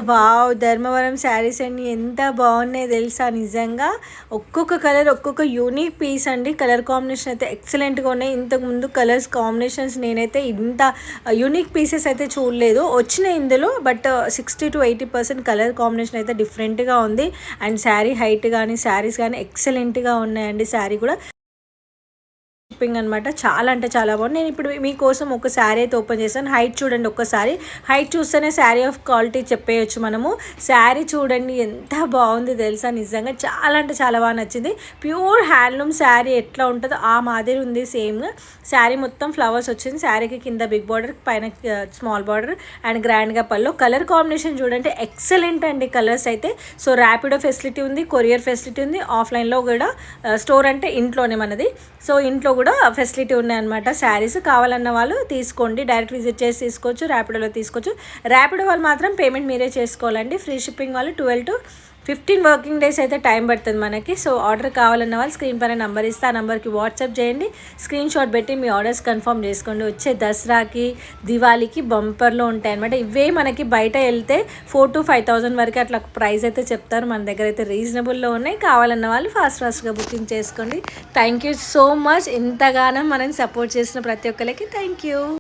Wow! Dharmavaram saris అండి ఎంత బాగున్నాయి తెలుసా నిజంగా. ఒక్కొక్క కలర్ ఒక్కొక్క యూనిక్ పీస్ అండి. కలర్ కాంబినేషన్ అయితే ఎక్సలెంట్గా ఉన్నాయి. ఇంతకుముందు కలర్స్ కాంబినేషన్స్ నేనైతే ఇంత యూనిక్ పీసెస్ అయితే చూడలేదు. వచ్చినాయి ఇందులో, బట్ 60-80% కలర్ కాంబినేషన్ అయితే డిఫరెంట్గా ఉంది. అండ్ శారీ హైట్ కానీ శారీస్ కానీ ఎక్సలెంట్గా ఉన్నాయండి. శారీ కూడా షిప్పింగ్ అనమాట. చాలా అంటే చాలా బాగుంది. నేను ఇప్పుడు మీకోసం ఒక శారీ అయితే ఓపెన్ చేశాను. హైట్ చూడండి ఒక్కసారి. హైట్ చూస్తేనే శారీ ఆఫ్ క్వాలిటీ చెప్పేయచ్చు మనము. శారీ చూడండి ఎంత బాగుంది తెలుసా నిజంగా. చాలా అంటే చాలా బాగా నచ్చింది. ప్యూర్ హ్యాండ్లూమ్ శారీ ఎట్లా ఉంటుందో ఆ మాదిరి ఉంది సేమ్. శారీ మొత్తం ఫ్లవర్స్ వచ్చింది. శారీకి కింద బిగ్ బార్డర్, పైన స్మాల్ బార్డర్ అండ్ గ్రాండ్గా పళ్ళు. కలర్ కాంబినేషన్ చూడండి ఎక్సలెంట్ అండి కలర్స్ అయితే. సో ర్యాపిడో ఫెసిలిటీ ఉంది, కొరియర్ ఫెసిలిటీ ఉంది. ఆఫ్లైన్లో కూడా స్టోర్ అంటే ఇంట్లోనే మనది. సో ఇంట్లో కూడా ఫెసిలిటీ ఉన్నాయన్నమాట. శారీస్ కావాలన్న వాళ్ళు తీసుకోండి, డైరెక్ట్ విజిట్ చేసి తీసుకోవచ్చు, ర్యాపిడోలో తీసుకోవచ్చు. ర్యాపిడో వాళ్ళు మాత్రం పేమెంట్ మీరే చేసుకోవాలండి. ఫ్రీ షిప్పింగ్ వాళ్ళు 12-15 వర్కింగ్ డేస్ అయితే టైం పడుతుంది మనకి. సో ఆర్డర్ కావాలన్న వాళ్ళు స్క్రీన్ పైన నెంబర్ ఇస్తే ఆ నెంబర్కి వాట్సాప్ చేయండి. స్క్రీన్ షాట్ పెట్టి మీ ఆర్డర్స్ కన్ఫర్మ్ చేసుకోండి. వచ్చే దసరాకి దివాళీకి బంపర్లో ఉంటాయి అనమాట. ఇవే మనకి బయట వెళ్తే 4,000-5,000 వరకు అట్లా ప్రైస్ అయితే చెప్తారు. మన దగ్గర అయితే రీజనబుల్లో ఉన్నాయి. కావాలన్న వాళ్ళు ఫాస్ట్గా బుకింగ్ చేసుకోండి. Thank you so much. ఇంతగానో మనం సపోర్ట్ చేసిన ప్రతి ఒక్కరికి థ్యాంక్ యూ.